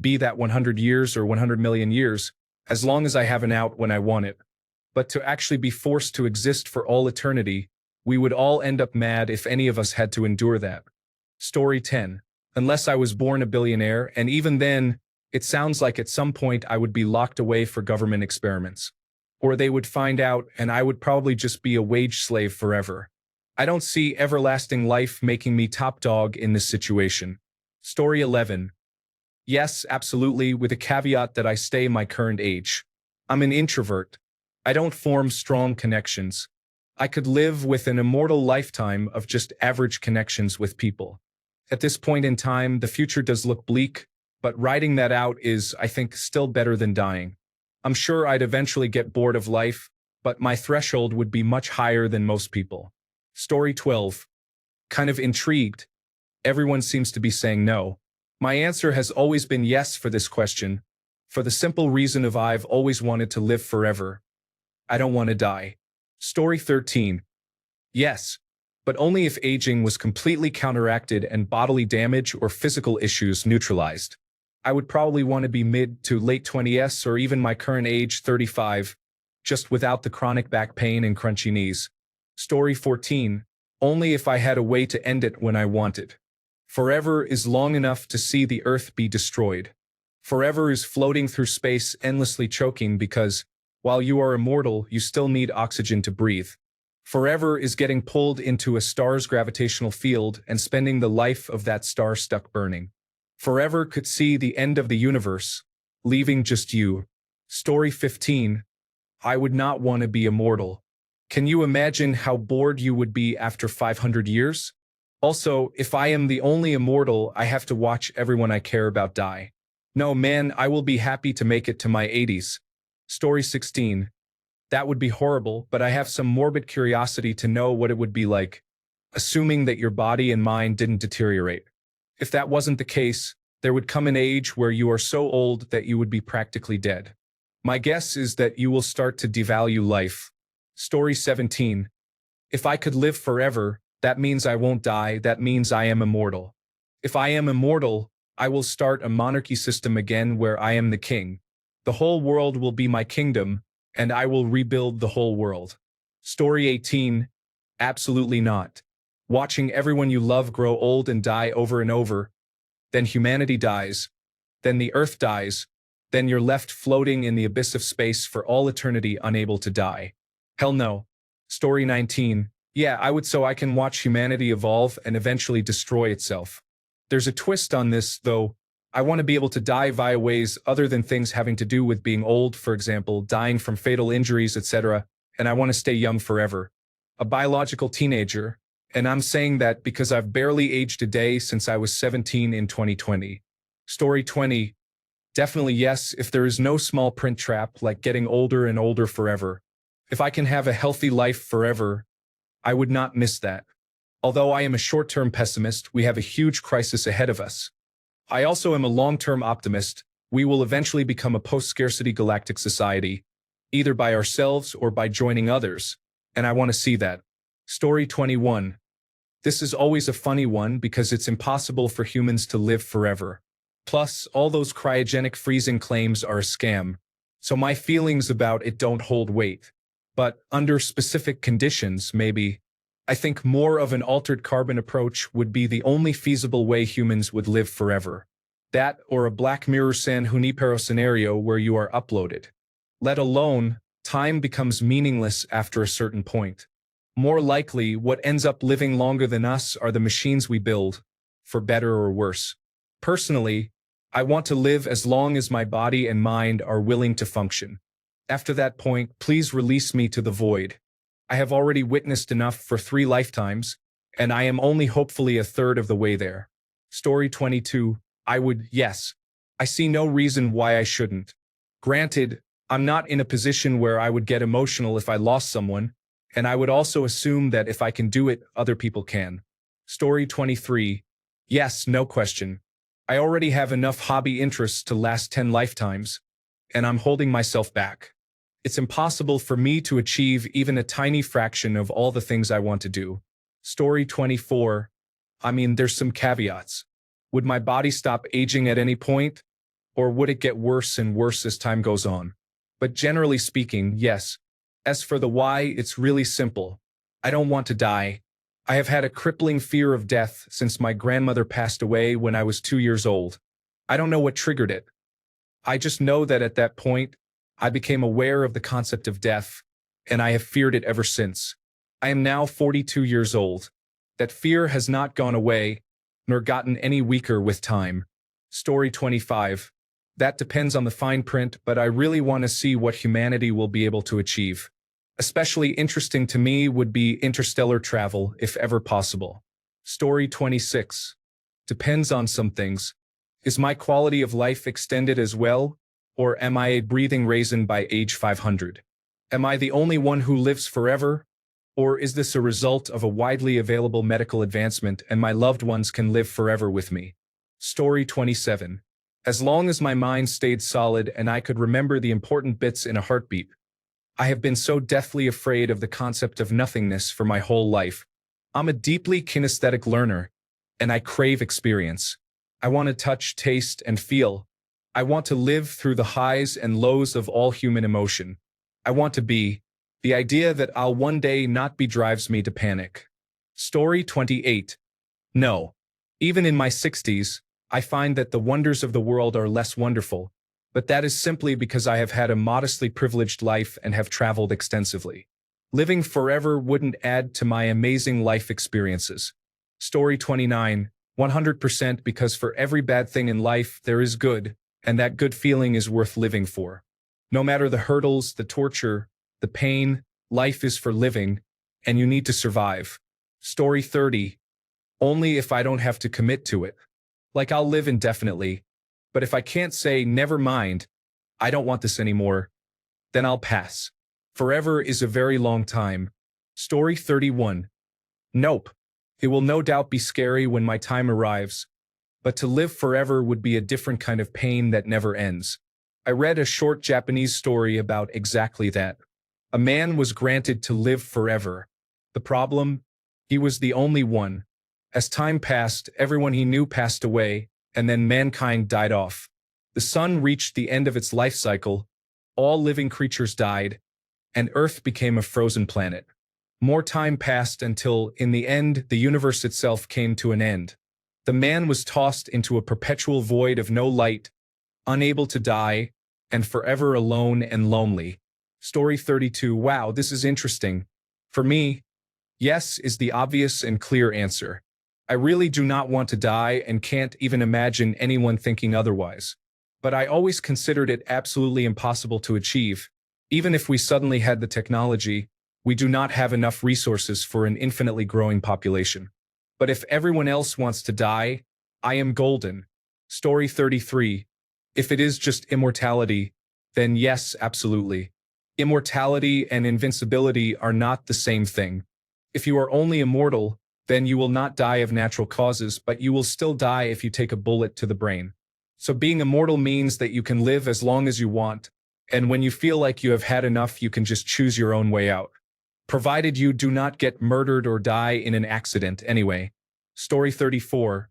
be that 100 years or 100 million years, as long as I have an out when I want it. But to actually be forced to exist for all eternity, we would all end up mad if any of us had to endure that. Story 10. Unless I was born a billionaire, and even then, it sounds like at some point I would be locked away for government experiments. Or they would find out and I would probably just be a wage slave forever. I don't see everlasting life making me top dog in this situation. Story 11. Yes, absolutely, with a caveat that I stay my current age. I'm an introvert. I don't form strong connections. I could live with an immortal lifetime of just average connections with people. At this point in time, the future does look bleak, but riding that out is, I think, still better than dying. I'm sure I'd eventually get bored of life, but my threshold would be much higher than most people. Story 12. Kind of intrigued. Everyone seems to be saying no. My answer has always been yes for this question, for the simple reason of I've always wanted to live forever. I don't want to die. Story 13. Yes, but only if aging was completely counteracted and bodily damage or physical issues neutralized. I would probably want to be mid to late 20s or even my current age, 35, just without the chronic back pain and crunchy knees. Story 14. Only if I had a way to end it when I wanted. Forever is long enough to see the earth be destroyed. Forever is floating through space endlessly choking because, while you are immortal, you still need oxygen to breathe. Forever is getting pulled into a star's gravitational field and spending the life of that star stuck burning. Forever could see the end of the universe, leaving just you. Story 15. I would not want to be immortal. Can you imagine how bored you would be after 500 years? Also, if I am the only immortal, I have to watch everyone I care about die. No, man, I will be happy to make it to my 80s. Story 16. That would be horrible, but I have some morbid curiosity to know what it would be like, assuming that your body and mind didn't deteriorate. If that wasn't the case, there would come an age where you are so old that you would be practically dead. My guess is that you will start to devalue life. Story 17. If I could live forever, that means I won't die, that means I am immortal. If I am immortal, I will start a monarchy system again where I am the king. The whole world will be my kingdom, and I will rebuild the whole world. Story 18. Absolutely not. Watching everyone you love grow old and die over and over, then humanity dies, then the earth dies, then you're left floating in the abyss of space for all eternity unable to die. Hell no. Story 19. Yeah, I would so I can watch humanity evolve and eventually destroy itself. There's a twist on this, though. I want to be able to die via ways other than things having to do with being old, for example, dying from fatal injuries, etc., and I want to stay young forever. A biological teenager, and I'm saying that because I've barely aged a day since I was 17 in 2020. Story 20. Definitely yes, if there is no small print trap like getting older and older forever. If I can have a healthy life forever, I would not miss that. Although I am a short-term pessimist, we have a huge crisis ahead of us. I also am a long-term optimist. We will eventually become a post-scarcity galactic society, either by ourselves or by joining others, and I want to see that. Story 21. This is always a funny one because it's impossible for humans to live forever. Plus, all those cryogenic freezing claims are a scam, so my feelings about it don't hold weight. But under specific conditions, maybe, I think more of an altered carbon approach would be the only feasible way humans would live forever. That or a Black Mirror San Junipero scenario where you are uploaded. Let alone, time becomes meaningless after a certain point. More likely, what ends up living longer than us are the machines we build, for better or worse. Personally, I want to live as long as my body and mind are willing to function. After that point, please release me to the void. I have already witnessed enough for 3 lifetimes, and I am only hopefully a third of the way there. Story 22. Yes. I see no reason why I shouldn't. Granted, I'm not in a position where I would get emotional if I lost someone, and I would also assume that if I can do it, other people can. Story 23. Yes, no question. I already have enough hobby interests to last 10 lifetimes, and I'm holding myself back. It's impossible for me to achieve even a tiny fraction of all the things I want to do. Story 24. There's some caveats. Would my body stop aging at any point? Or would it get worse and worse as time goes on? But generally speaking, yes. As for the why, it's really simple. I don't want to die. I have had a crippling fear of death since my grandmother passed away when I was 2 years old. I don't know what triggered it. I just know that at that point, I became aware of the concept of death, and I have feared it ever since. I am now 42 years old. That fear has not gone away, nor gotten any weaker with time. Story 25. That depends on the fine print, but I really want to see what humanity will be able to achieve. Especially interesting to me would be interstellar travel, if ever possible. Story 26. Depends on some things. Is my quality of life extended as well, or am I a breathing raisin by age 500? Am I the only one who lives forever, or is this a result of a widely available medical advancement and my loved ones can live forever with me? Story 27. As long as my mind stayed solid and I could remember the important bits in a heartbeat, I have been so deathly afraid of the concept of nothingness for my whole life. I'm a deeply kinesthetic learner, and I crave experience. I want to touch, taste, and feel. I want to live through the highs and lows of all human emotion. I want to be. The idea that I'll one day not be drives me to panic. Story 28. No. Even in my 60s, I find that the wonders of the world are less wonderful, but that is simply because I have had a modestly privileged life and have traveled extensively. Living forever wouldn't add to my amazing life experiences. Story 29. 100% because for every bad thing in life, there is good, and that good feeling is worth living for. No matter the hurdles, the torture, the pain, life is for living, and you need to survive. Story 30. Only if I don't have to commit to it. Like I'll live indefinitely, but if I can't say, never mind, I don't want this anymore, then I'll pass. Forever is a very long time. Story 31. Nope. It will no doubt be scary when my time arrives, but to live forever would be a different kind of pain that never ends. I read a short Japanese story about exactly that. A man was granted to live forever. The problem? He was the only one. As time passed, everyone he knew passed away, and then mankind died off. The sun reached the end of its life cycle, all living creatures died, and Earth became a frozen planet. More time passed until, in the end, the universe itself came to an end. The man was tossed into a perpetual void of no light, unable to die, and forever alone and lonely. Story 32. Wow, this is interesting. For me, yes is the obvious and clear answer. I really do not want to die and can't even imagine anyone thinking otherwise. But I always considered it absolutely impossible to achieve. Even if we suddenly had the technology, we do not have enough resources for an infinitely growing population. But if everyone else wants to die, I am golden. Story 33. If it is just immortality, then yes, absolutely. Immortality and invincibility are not the same thing. If you are only immortal, then you will not die of natural causes, but you will still die if you take a bullet to the brain. So being immortal means that you can live as long as you want, and when you feel like you have had enough, you can just choose your own way out. Provided you do not get murdered or die in an accident anyway. Story 34.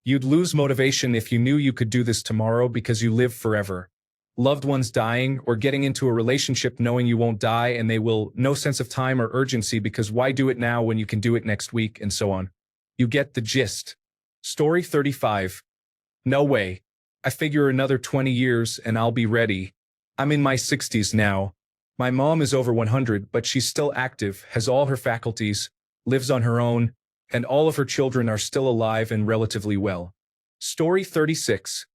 You'd lose motivation if you knew you could do this tomorrow because you live forever. Loved ones dying, or getting into a relationship knowing you won't die and they will, no sense of time or urgency because why do it now when you can do it next week, and so on. You get the gist. Story 35. No way. I figure another 20 years and I'll be ready. I'm in my 60s now. My mom is over 100, but she's still active, has all her faculties, lives on her own, and all of her children are still alive and relatively well. Story 36.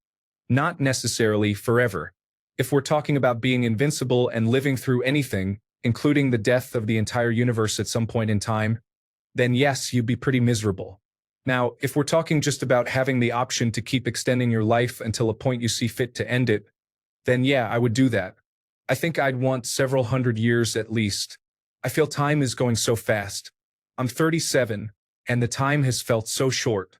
Not necessarily forever. If we're talking about being invincible and living through anything, including the death of the entire universe at some point in time, then yes, you'd be pretty miserable. Now, if we're talking just about having the option to keep extending your life until a point you see fit to end it, then yeah, I would do that. I think I'd want several hundred years at least. I feel time is going so fast. I'm 37, and the time has felt so short.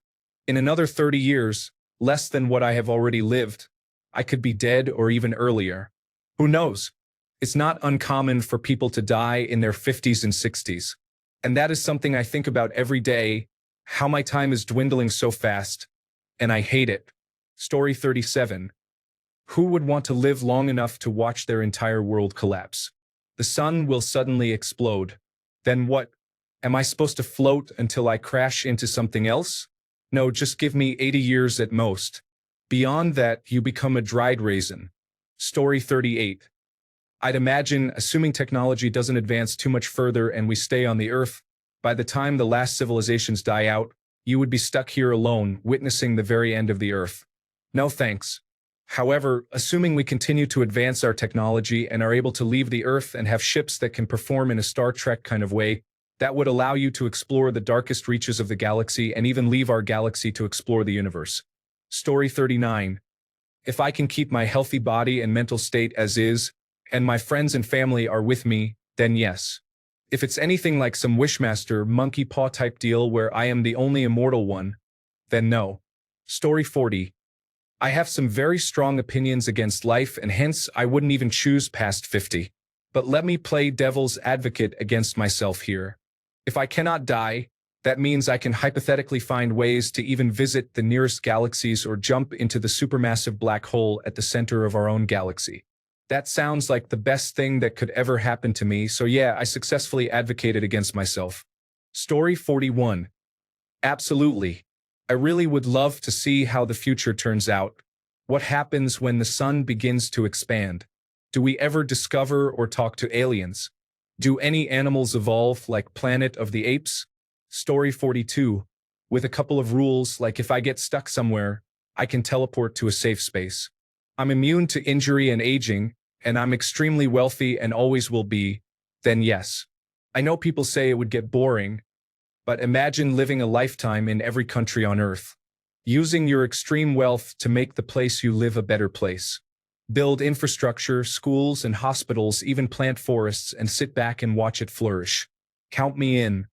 In another 30 years, less than what I have already lived, I could be dead or even earlier. Who knows? It's not uncommon for people to die in their 50s and 60s. And that is something I think about every day, how my time is dwindling so fast, and I hate it. Story 37. Who would want to live long enough to watch their entire world collapse? The sun will suddenly explode. Then what? Am I supposed to float until I crash into something else? No, just give me 80 years at most. Beyond that, you become a dried raisin. Story 38. I'd imagine, assuming technology doesn't advance too much further and we stay on the Earth, by the time the last civilizations die out, you would be stuck here alone, witnessing the very end of the Earth. No thanks. However, assuming we continue to advance our technology and are able to leave the Earth and have ships that can perform in a Star Trek kind of way, that would allow you to explore the darkest reaches of the galaxy and even leave our galaxy to explore the universe. Story 39. If I can keep my healthy body and mental state as is, and my friends and family are with me, then yes. If it's anything like some Wishmaster monkey paw type deal where I am the only immortal one, then no. Story 40. I have some very strong opinions against life and hence I wouldn't even choose past 50. But let me play devil's advocate against myself here. If I cannot die, that means I can hypothetically find ways to even visit the nearest galaxies or jump into the supermassive black hole at the center of our own galaxy. That sounds like the best thing that could ever happen to me, so yeah, I successfully advocated against myself. Story 41. Absolutely. I really would love to see how the future turns out. What happens when the sun begins to expand? Do we ever discover or talk to aliens? Do any animals evolve like Planet of the Apes? Story 42. With a couple of rules, like if I get stuck somewhere, I can teleport to a safe space. I'm immune to injury and aging, and I'm extremely wealthy and always will be, then yes. I know people say it would get boring, but imagine living a lifetime in every country on Earth. Using your extreme wealth to make the place you live a better place. Build infrastructure, schools and hospitals, even plant forests and sit back and watch it flourish. Count me in.